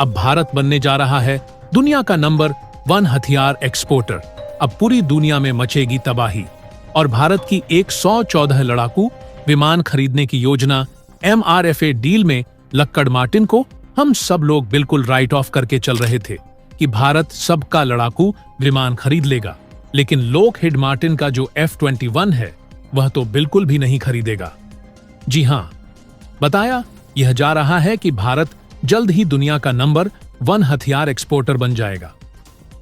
अब भारत बनने जा रहा है दुनिया का नंबर 1 हथियार एक्सपोर्टर। अब पूरी दुनिया में मचेगी तबाही और भारत की 114 लड़ाकू विमान खरीदने की योजना MRFA डील में लॉकहीड मार्टिन को हम सब लोग बिल्कुल राइट ऑफ करके चल रहे थे कि भारत सबका लड़ाकू विमान खरीद लेगा, लेकिन लॉकहीड मार्टिन का जो F-21 है वह तो बिल्कुल भी नहीं खरीदेगा। जी हां, बताया यह जा रहा है कि भारत जल्द ही दुनिया का नंबर 1 हथियार एक्सपोर्टर बन जाएगा।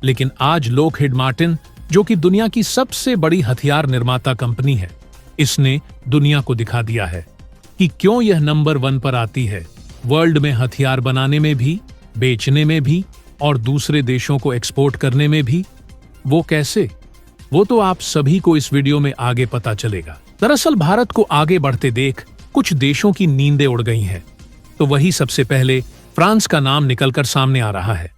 लेकिन आज लॉकहीड मार्टिन, जो कि दुनिया की सबसे बड़ी हथियार निर्माता कंपनी है, इसने दुनिया को दिखा दिया है कि क्यों यह नंबर 1 पर आती है वर्ल्ड में, हथियार बनाने में भी, बेचने में भी और दूसरे देशों को एक्सपोर्ट करने में भी। वो कैसे, वो तो आप सभी को इस वीडियो में आगे पता चलेगा। दरअसल भारत को आगे बढ़ते देख कुछ देशों की नींदें उड़ गई हैं, तो वही सबसे पहले फ्रांस का नाम निकलकर सामने आ रहा है।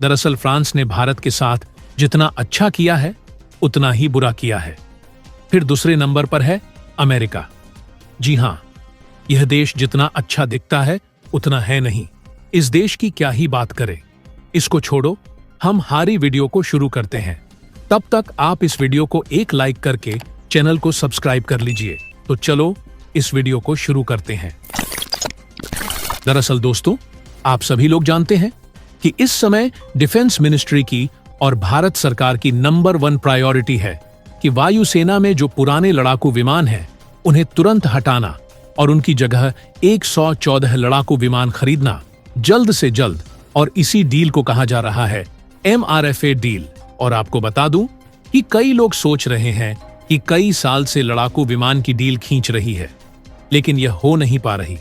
दरअसल फ्रांस ने भारत के साथ जितना अच्छा किया है उतना ही बुरा किया है। फिर दूसरे नंबर पर है अमेरिका। जी हां, यह देश जितना अच्छा दिखता है उतना है नहीं। इस देश की क्या ही बात करें। इसको छोड़ो, हम हारी वीडियो को शुरू करते हैं। तब तक आप इस वीडियो को एक लाइक करके चैनल को सब्सक्राइब कर लीजिए। तो चलो इस वीडियो को शुरू करते हैं। दरअसल दोस्तों, आप सभी लोग जानते हैं कि इस समय डिफेंस मिनिस्ट्री की और भारत सरकार की नंबर 1 प्रायोरिटी है कि वायुसेना में जो पुराने लड़ाकू विमान हैं उन्हें तुरंत हटाना और उनकी जगह 114 लड़ाकू विमान खरीदना जल्द से जल्द। और इसी डील को कहा जा रहा है MRFA डील। और आपको बता दूं कि कई लोग सोच रहे हैं कि कई साल से लड़ाकू विमान की डील खींच रही है, लेकिन यह हो नहीं पा रही।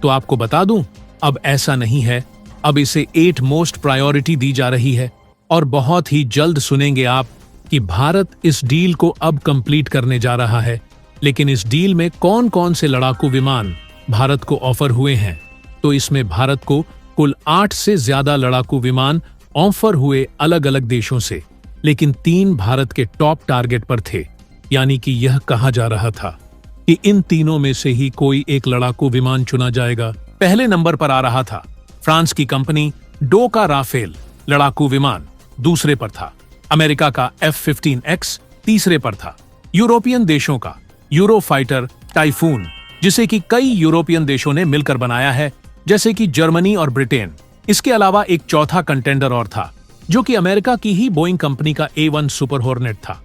तो आपको बता दूं, अब ऐसा नहीं है। अब इसे 8 मोस्ट प्रायोरिटी दी जा रही है और बहुत ही जल्द सुनेंगे आप कि भारत इस डील को अब कंप्लीट करने जा रहा है। लेकिन इस डील में कौन कौन से लड़ाकू विमान भारत को ऑफर हुए हैं, तो इसमें भारत को कुल 8 से ज्यादा लड़ाकू विमान ऑफर हुए अलग अलग देशों से, लेकिन 3 भारत के टॉप टारगेट पर थे। यानी कि यह कहा जा रहा था कि इन तीनों में से ही कोई एक लड़ाकू विमान चुना जाएगा। पहले नंबर पर आ रहा था फ्रांस की कंपनी डोका राफेल लड़ाकू विमान, दूसरे पर था अमेरिका का F-15X, तीसरे पर था यूरोपियन देशों का यूरोफाइटर टाइफून, जिसे कि कई यूरोपियन देशों ने मिलकर बनाया है, जैसे कि जर्मनी और ब्रिटेन। इसके अलावा एक चौथा कंटेंडर और था, जो कि अमेरिका की ही बोइंग कंपनी का A-1 सुपर हॉर्नेट था।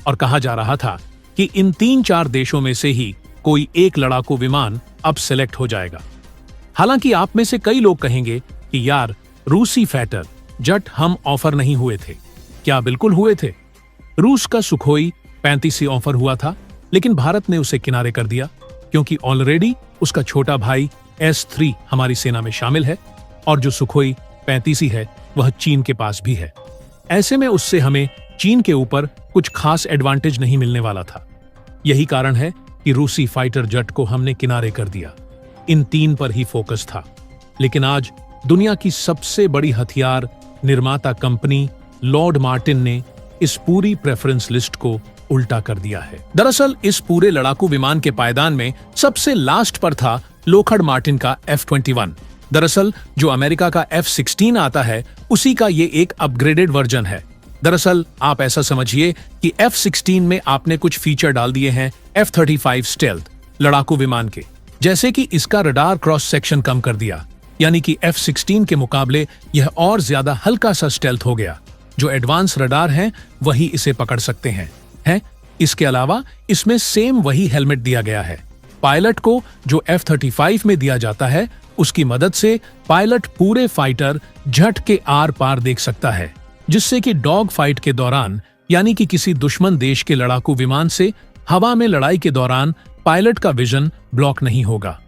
और कहा जा रहा था कि इन 3-4 देशों में से ही कोई एक लड़ाकू विमान अब सिलेक्ट हो जाएगा। हालांकि आप में से कई लोग कहेंगे कि यार, रूसी फाइटर जेट हम ऑफर नहीं हुए थे। क्या बिल्कुल हुए थे। रूस का सुखोई 35 ऑफर हुआ था, लेकिन भारत ने उसे किनारे कर दिया क्योंकि ऑलरेडी उसका छोटा भाई S-3 हमारी सेना में शामिल है और जो सुखोई 35 है वह चीन के पास भी है। ऐसे में उससे हमें चीन के ऊपर कुछ खास एडवांटेज नहीं मिलने वाला था। यही कारण है कि रूसी फाइटर जेट को हमने किनारे कर दिया। इन 3 पर ही फोकस था। लेकिन आज दुनिया की सबसे बड़ी हथियार निर्माता कंपनी लॉकहीड मार्टिन ने इस पूरी प्रेफरेंस लिस्ट को उल्टा कर दिया है। दरअसल इस पूरे लड़ाकू विमान के पायदान में सबसे लास्ट पर था लॉकहीड मार्टिन का F-21। दरअसल जो अमेरिका का F-16 आता है उसी का ये एक अपग्रेडेड वर्जन है। दरअसल आप ऐसा समझिए कि F-16 में आपने कुछ फीचर डाल दिए हैं F-35 स्टेल्थ लड़ाकू विमान के, जैसे कि इसका रडार क्रॉस सेक्शन कम कर दिया, यानी कि F-16 के मुकाबले यह और ज्यादा हल्का सा स्टेल्थ हो गया। जो एडवांस रडार हैं वही इसे पकड़ सकते हैं। इसके अलावा इसमें सेम वही हेलमेट दिया गया है। पायलट को जो F-35 में दिया जाता है उसकी मदद से पायलट पूरे फाइटर झट के आर पार देख सकता है, जिससे कि डॉग फाइट के दौरान, यानी कि किसी दुश्मन देश के लड़ाकू विमान से हवा में लड़ाई के दौरान पायलट का विजन ब्लॉक नहीं होगा।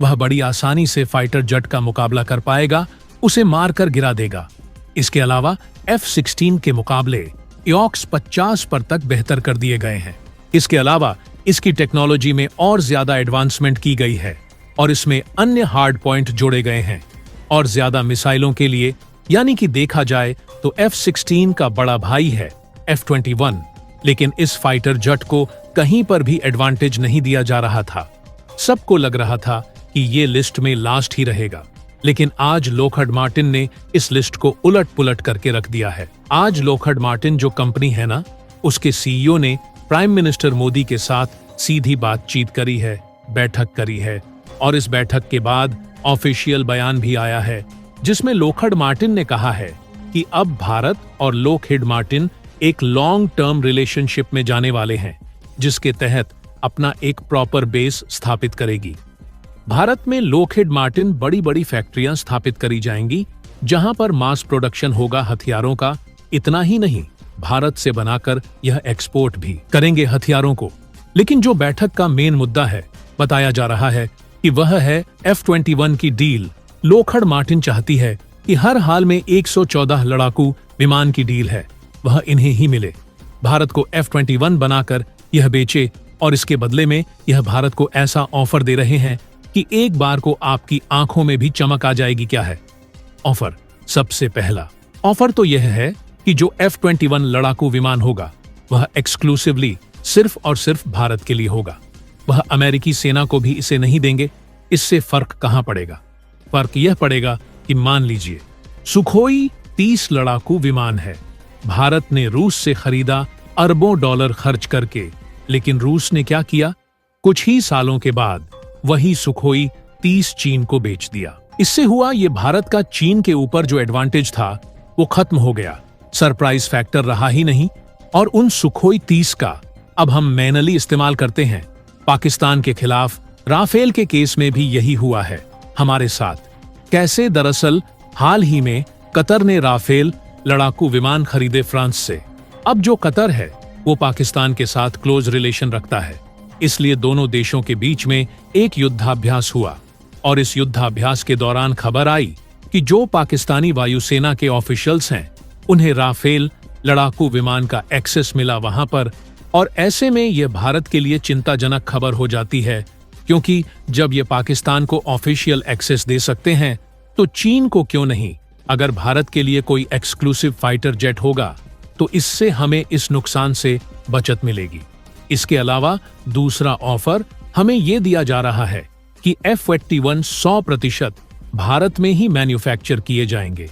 वह बड़ी आसानी से फाइटर जेट का मुकाबला कर पाएगा, उसे मारकर गिरा देगा। इसके अलावा F-16 के मुकाबले EOX 50 पर तक बेहतर कर दिए गए हैं। इसके अलावा इसकी टेक्नोलॉजी में और ज्यादा एडवांसमेंट की गई है और इसमें अन्य हार्ड पॉइंट जोड़े गए हैं और ज्यादा मिसाइलों के लिए, यानी कि देखा जाए तो F-16 का बड़ा भाई है F-21। लेकिन इस फाइटर जेट को कहीं पर भी एडवांटेज नहीं दिया जा रहा था। सबको लग रहा था कि ये लिस्ट में लास्ट ही रहेगा। लेकिन आज लॉकहार्ड मार्टिन ने इस लिस्ट को उलट पुलट करके रख दिया है। आज लॉकहार्ड मार्टिन जो कंपनी है ना, उसके सीईओ ने प्राइम मिनिस्टर मोदी के साथ सीधी बातचीत करी है, बैठक करी है, और इस बैठक के बाद ऑफिशियल बयान भी आया है जिसमें लॉकहार्ड मार्टिन ने कहा है कि अब भारत और लॉकहार्ड मार्टिन एक लॉन्ग टर्म रिलेशनशिप में जाने वाले हैं, जिसके तहत अपना एक प्रॉपर बेस स्थापित करेगी। भारत में लॉकहार्ड मार्टिन बड़ी बड़ी फैक्ट्रियां स्थापित करी जाएंगी जहां पर मास प्रोडक्शन होगा हथियारों का। इतना ही नहीं, भारत से बनाकर यह एक्सपोर्ट भी करेंगे हथियारों को। लेकिन जो बैठक का मेन मुद्दा है, बताया जा रहा है कि वह है F-21 की डील। लॉकहार्ड मार्टिन चाहती है कि हर हाल में 114 लड़ाकू विमान की डील है, वह इन्हें ही मिले। भारत को F-21 बनाकर यह बेचे और इसके बदले में यह भारत को ऐसा ऑफर दे रहे हैं कि एक बार को आपकी आंखों में भी चमक आ जाएगी। क्या है ऑफर? सबसे पहला ऑफर तो यह है कि जो F-21 लड़ाकू विमान होगा वह एक्सक्लूसिवली सिर्फ और सिर्फ भारत के लिए होगा। वह अमेरिकी सेना को भी इसे नहीं देंगे। इससे फर्क कहां पड़ेगा? फर्क यह पड़ेगा कि मान लीजिए सुखोई 30 लड़ाकू विमान है, भारत ने रूस से खरीदा अरबों डॉलर खर्च करके, लेकिन रूस ने क्या किया? कुछ ही सालों के बाद वही सुखोई 30 चीन को बेच दिया। इससे हुआ ये, भारत का चीन के ऊपर जो एडवांटेज था वो खत्म हो गया, सरप्राइज फैक्टर रहा ही नहीं, और उन सुखोई 30 का अब हम मैनुअली इस्तेमाल करते हैं। पाकिस्तान के खिलाफ राफेल के केस में भी यही हुआ है हमारे साथ। कैसे? दरअसल हाल ही में कतर ने राफेल लड़ाकू विमान खरीदे फ्रांस से। अब जो कतर है वो पाकिस्तान के साथ क्लोज रिलेशन रखता है, इसलिए दोनों देशों के बीच में एक युद्धाभ्यास हुआ, और इस युद्धाभ्यास के दौरान खबर आई कि जो पाकिस्तानी वायुसेना के ऑफिशियल्स हैं उन्हें राफेल लड़ाकू विमान का एक्सेस मिला वहां पर। और ऐसे में यह भारत के लिए चिंताजनक खबर हो जाती है, क्योंकि जब ये पाकिस्तान को ऑफिशियल एक्सेस दे सकते हैं तो चीन को क्यों नहीं? अगर भारत के लिए कोई एक्सक्लूसिव फाइटर जेट होगा तो इससे हमें इस नुकसान से बचत मिलेगी। इसके अलावा दूसरा ऑफर हमें यह दिया जा रहा है कि F-21 100% भारत में ही मैन्युफैक्चर किए जाएंगे।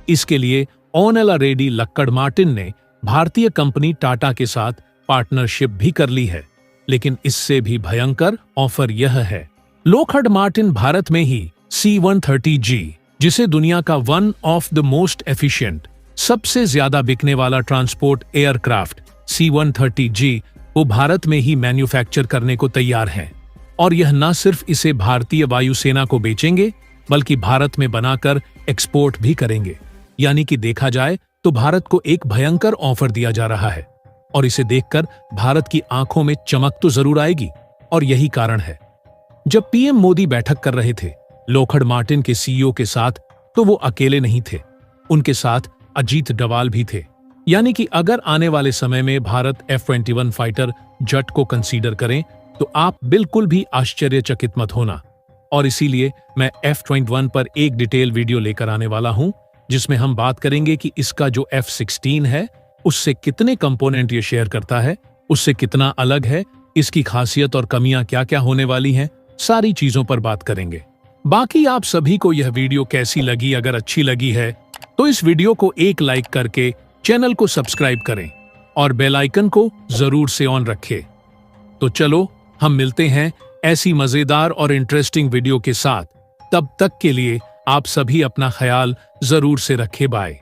इसके लिए ऑनएला रेडी लॉकहार्ड मार्टिन ने भारतीय कंपनी टाटा के साथ पार्टनरशिप भी कर ली है। लेकिन इससे भी भयंकर ऑफर यह है, लॉकहार्ड मार्टिन भारत में ही C-130G, जिसे दुनिया का one of the most efficient, सबसे ज्यादा बिकने वाला ट्रांसपोर्ट एयरक्राफ्ट C-130G, वो भारत में ही मैन्युफैक्चर करने को तैयार हैं। और यह न सिर्फ इसे भारतीय वायुसेना को बेचेंगे बल्कि भारत में बनाकर एक्सपोर्ट भी करेंगे। यानी कि देखा जाए तो भारत को एक भयंकर ऑफर दिया जा रहा है, और इसे देखकर भारत की आंखों में चमक तो जरूर आएगी। और यही कारण है, जब पीएम मोदी बैठक कर रहे थे लॉकहार्ड मार्टिन के सीईओ के साथ, तो वो अकेले नहीं थे, उनके साथ अजीत डवाल भी थे। यानी कि अगर आने वाले समय में भारत F-21 फाइटर जेट को कंसीडर करें तो आप बिल्कुल भी आश्चर्यचकित मत होना। और इसीलिए मैं F-21 पर एक डिटेल वीडियो लेकर आने वाला हूं, जिसमें हम बात करेंगे कि इसका जो F-16 है उससे कितने कंपोनेंट ये शेयर करता है, उससे कितना अलग है, इसकी खासियत और कमियां क्या क्या होने वाली हैं, सारी चीजों पर बात करेंगे। बाकी आप सभी को यह वीडियो कैसी लगी? अगर अच्छी लगी है तो इस वीडियो को एक लाइक करके चैनल को सब्सक्राइब करें और बेल आइकन को जरूर से ऑन रखें। तो चलो हम मिलते हैं ऐसी मजेदार और इंटरेस्टिंग वीडियो के साथ। तब तक के लिए आप सभी अपना ख्याल जरूर से रखें। बाय।